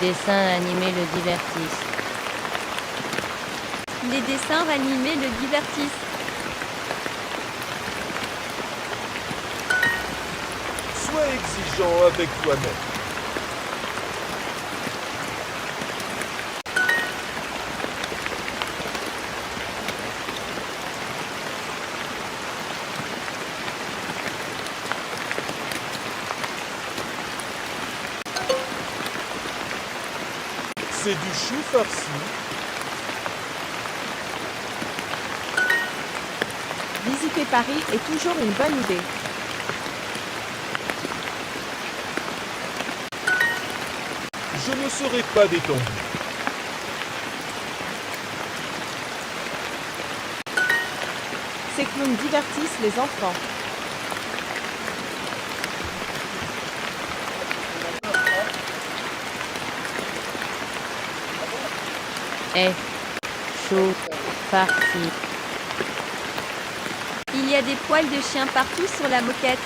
dessins animés le divertissent. Les dessins animés le divertissent. Sois exigeant avec toi-même. C'est du chou farci. Visiter Paris est toujours une bonne idée. Je ne serai pas détendu. Ces clowns divertissent les enfants. Chou farci. Il y a des poils de chien partout sur la moquette.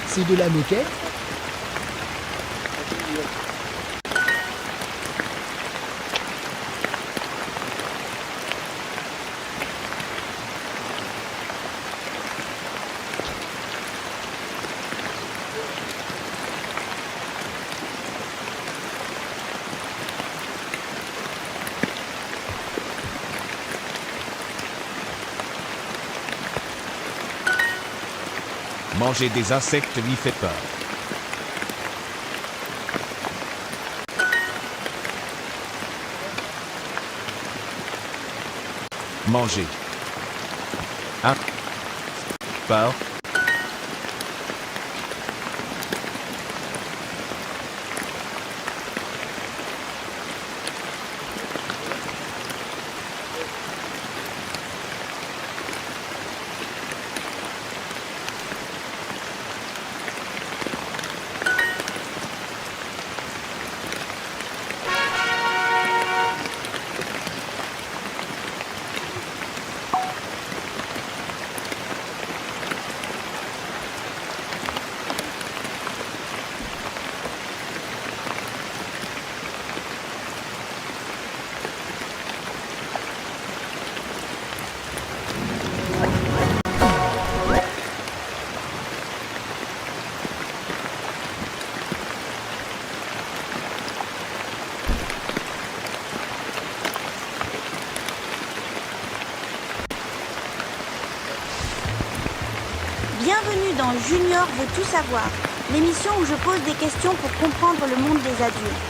C'est de la moquette? Manger des insectes lui fait peur. Manger. Peur. Bienvenue dans Junior veut tout savoir, l'émission où je pose des questions pour comprendre le monde des adultes.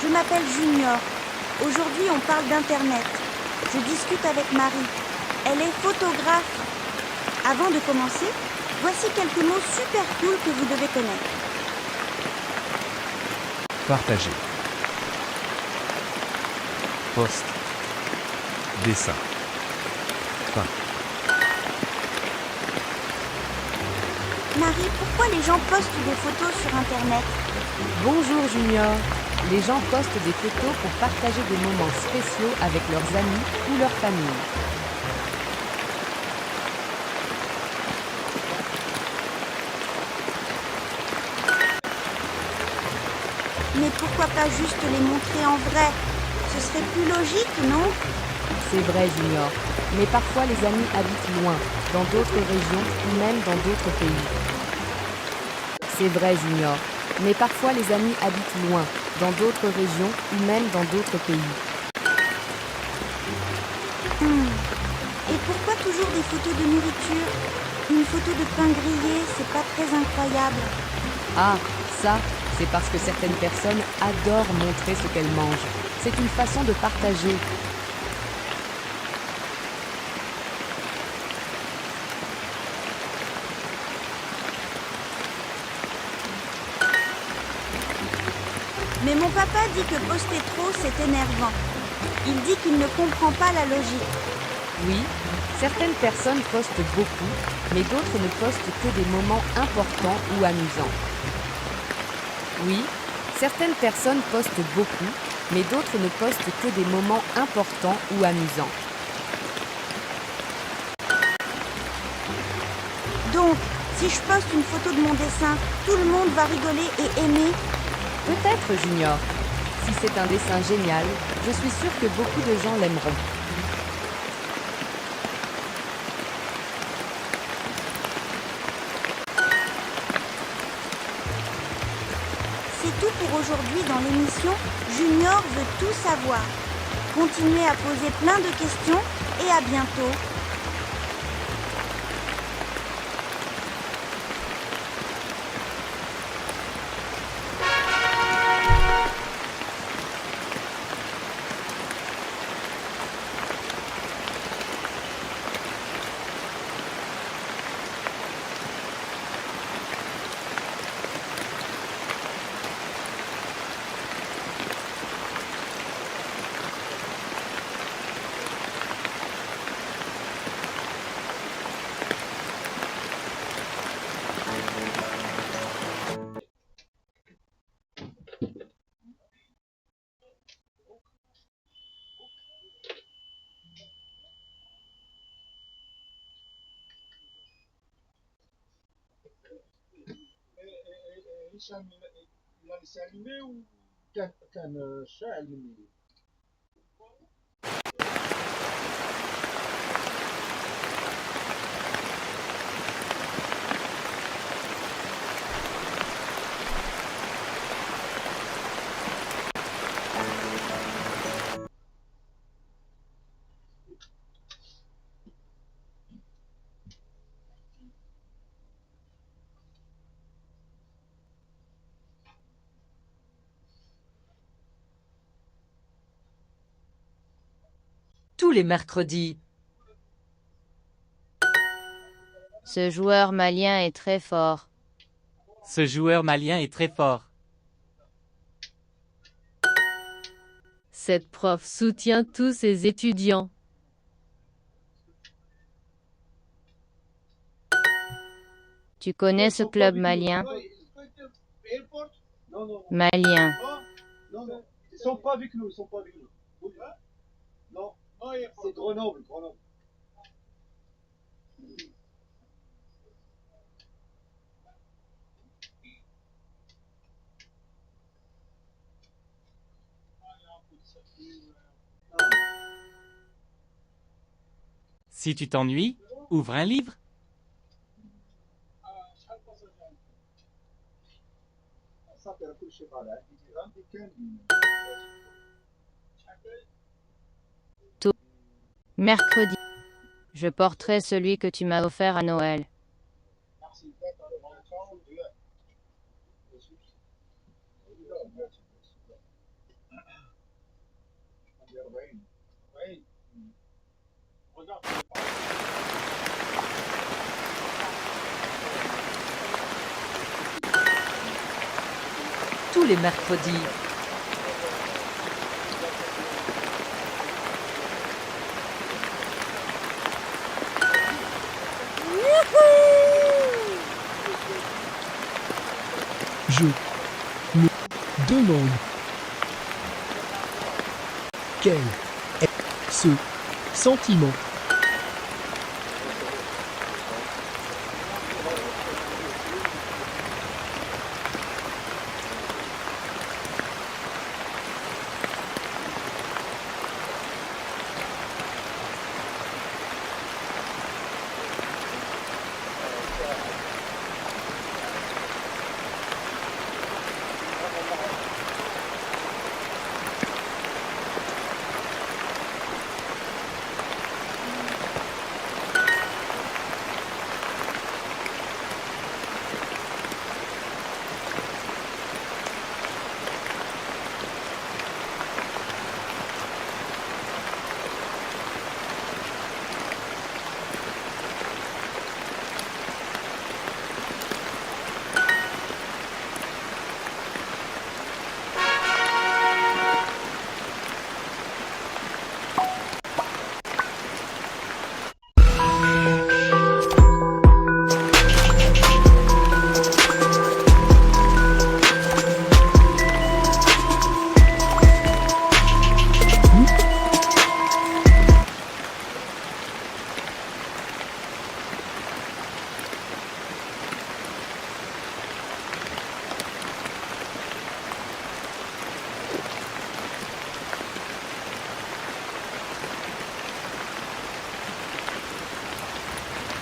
Je m'appelle Junior. Aujourd'hui, on parle d'Internet. Je discute avec Marie. Elle est photographe. Avant de commencer, voici quelques mots super cool que vous devez connaître. Partager. Post. Dessin. Peint. Marie, pourquoi les gens postent des photos sur Internet? Bonjour Junior. Les gens postent des photos pour partager des moments spéciaux avec leurs amis ou leur famille. Mais pourquoi pas juste les montrer en vrai? Ce serait plus logique, non? C'est vrai Junior, mais parfois les amis habitent loin, dans d'autres régions ou même dans d'autres pays. C'est vrai Junior, mais parfois les amis habitent loin, dans d'autres régions ou même dans d'autres pays. Et pourquoi toujours des photos de nourriture? Une photo de pain grillé, c'est pas très incroyable. Ah, ça, c'est parce que certaines personnes adorent montrer ce qu'elles mangent. C'est une façon de partager. Mais mon papa dit que poster trop, c'est énervant. Il dit qu'il ne comprend pas la logique. Oui, certaines personnes postent beaucoup, mais d'autres ne postent que des moments importants ou amusants. Oui, certaines personnes postent beaucoup, mais d'autres ne postent que des moments importants ou amusants. Donc, si je poste une photo de mon dessin, tout le monde va rigoler et aimer. Peut-être, Junior. Si c'est un dessin génial, je suis sûre que beaucoup de gens l'aimeront. C'est tout pour aujourd'hui dans l'émission Junior veut tout savoir. Continuez à poser plein de questions et à bientôt. هشام إلى سالمة وكان شاعل مني. Tous les mercredis. Ce joueur malien est très fort. Ce joueur malien est très fort. Cette prof soutient tous ses étudiants. Tu connais ce club malien? Malien. Non, non, ils sont pas avec nous, ils sont pas avec nous. Non, c'est Grenoble, Grenoble. Si tu t'ennuies, ouvre un livre. Mercredi. Je porterai celui que tu m'as offert à Noël. Tous les mercredis. Je me demande quel est ce sentiment.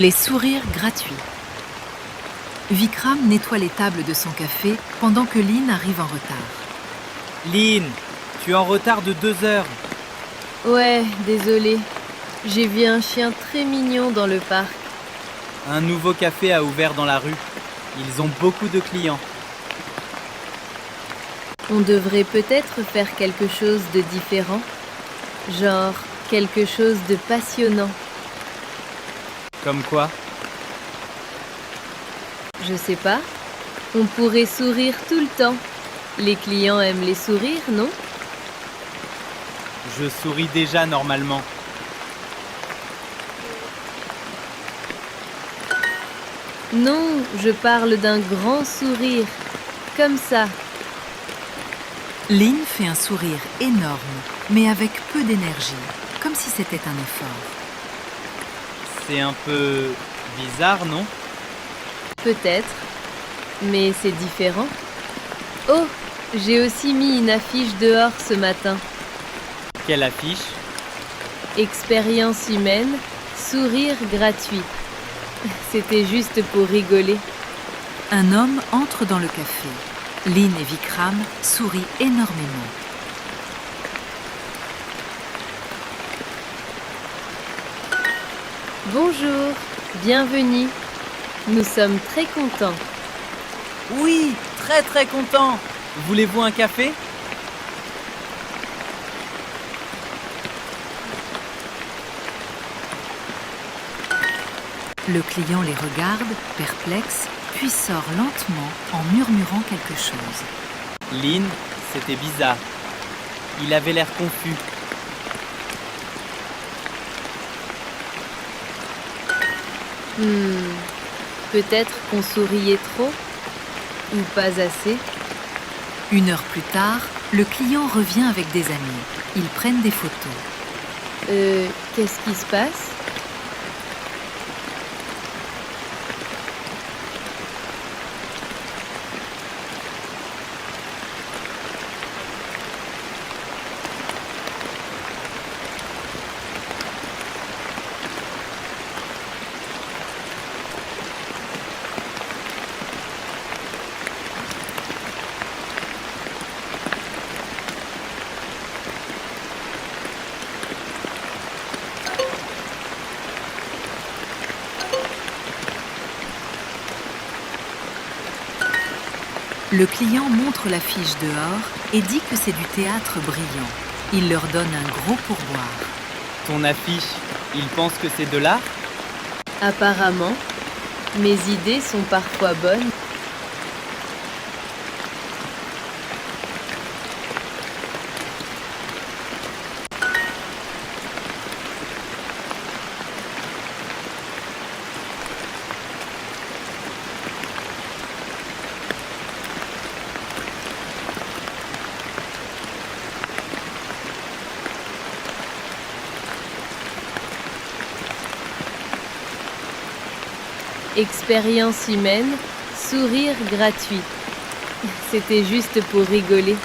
Les sourires gratuits. Vikram nettoie les tables de son café pendant que Lynn arrive en retard. Lynn, tu es en retard de 2 heures. Ouais, désolé. J'ai vu un chien très mignon dans le parc. Un nouveau café a ouvert dans la rue. Ils ont beaucoup de clients. On devrait peut-être faire quelque chose de différent. Genre, quelque chose de passionnant. Comme quoi? Je sais pas. On pourrait sourire tout le temps. Les clients aiment les sourires, non? Je souris déjà normalement. Non, je parle d'un grand sourire. Comme ça. Lynn fait un sourire énorme, mais avec peu d'énergie, comme si c'était un effort. C'est un peu bizarre, non? Peut-être, mais c'est différent. Oh, j'ai aussi mis une affiche dehors ce matin. Quelle affiche? Expérience humaine, sourire gratuit. C'était juste pour rigoler. Un homme entre dans le café. Lynn et Vikram sourient énormément. Bonjour, bienvenue. Nous sommes très contents. Oui, très très content. Voulez-vous un café? Le client les regarde, perplexe, puis sort lentement en murmurant quelque chose. Lynn, c'était bizarre. Il avait l'air confus. Peut-être qu'on souriait trop ou pas assez. 1 heure plus tard, le client revient avec des amis. Ils prennent des photos. Qu'est-ce qui se passe? Le client montre l'affiche dehors et dit que c'est du théâtre brillant. Il leur donne un gros pourboire. Ton affiche, il pense que c'est de l'art? Apparemment, mes idées sont parfois bonnes. Expérience humaine, sourire gratuit. C'était juste pour rigoler.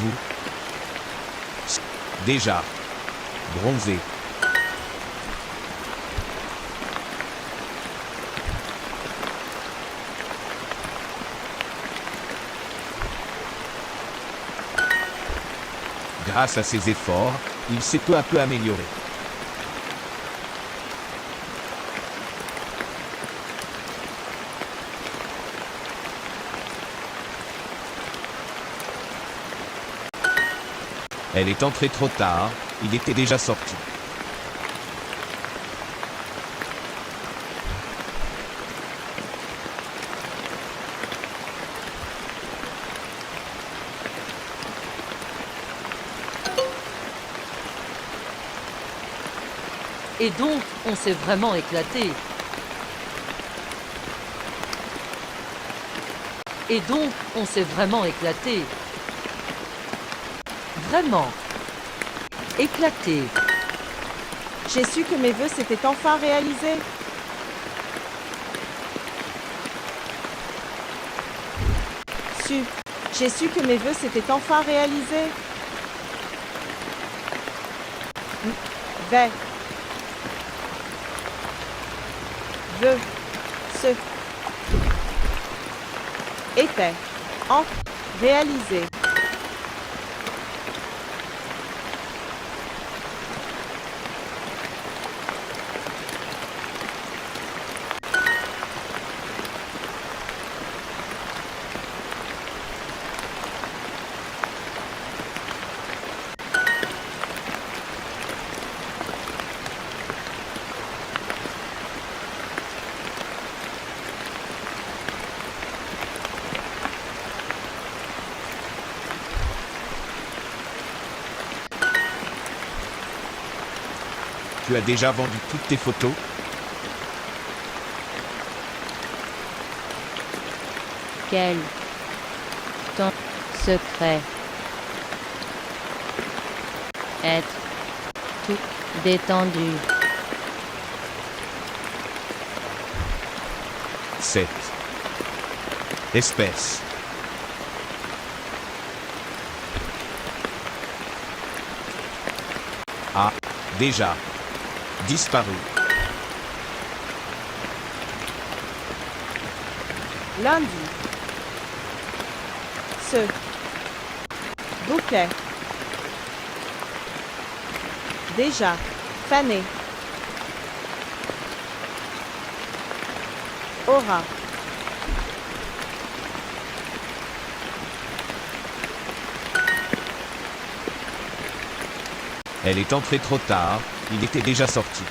Vous. Déjà. Bronzé. Grâce à ses efforts, il s'est peu à peu amélioré. Elle est entrée trop tard, il était déjà sorti. Et donc, on s'est vraiment éclaté. Et donc, on s'est vraiment éclaté. Vraiment. Éclaté. J'ai su que mes vœux s'étaient enfin réalisés. J'ai su que mes vœux s'étaient enfin réalisés. Vœux. Était. En. Réalisé. Tu as déjà vendu toutes tes photos? Quel ton secret? Être tout détendu. Cette espèce a déjà disparu. Lundi. Ce bouquet. Déjà. Fané. Aura. Elle est entrée trop tard, il était déjà sorti.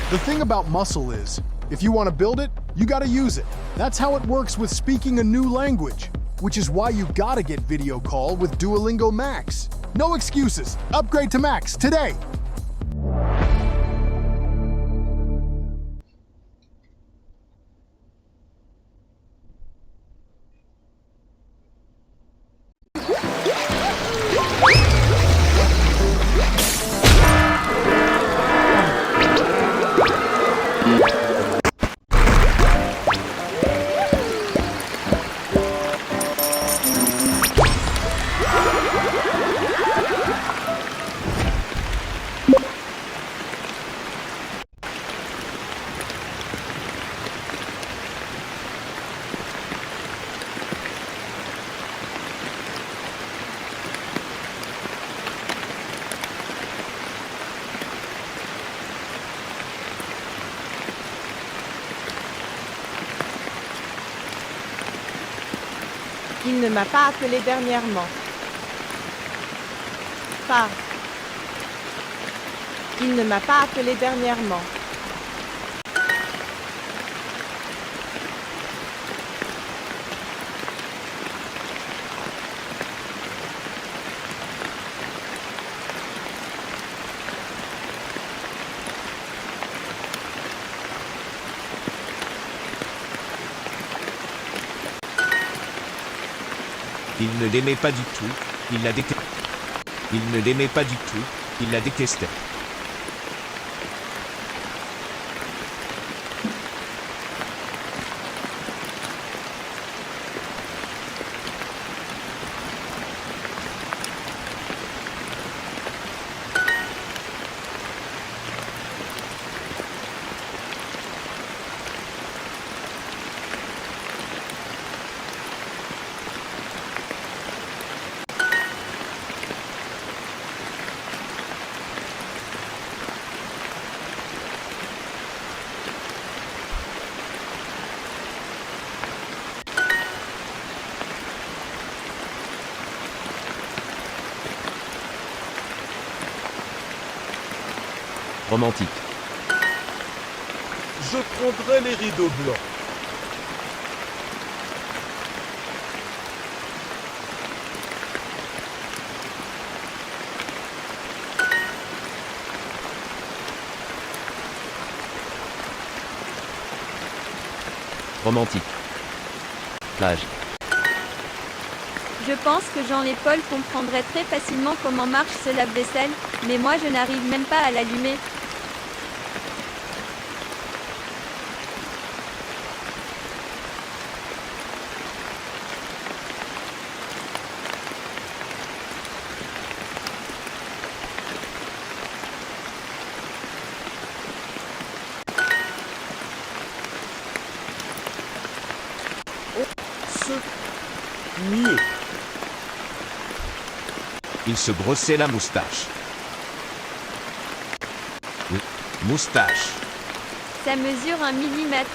The thing about muscle is, if you want to build it, you gotta use it. That's how it works with speaking a new language, which is why you gotta get Video Call with Duolingo Max. No excuses. Upgrade to Max today. Il ne m'a pas appelé dernièrement. Pas. Il ne m'a pas appelé dernièrement. Il ne l'aimait pas du tout, il la détestait. Il ne l'aimait pas du tout, il la détestait. Romantique. Je prendrai les rideaux blancs. Romantique. Plage. Je pense que Jean et Paul comprendraient très facilement comment marche ce lave-vaisselle, mais moi je n'arrive même pas à l'allumer. Mieux. Il se brossait la moustache. Oui, moustache. Ça mesure 1 millimètre.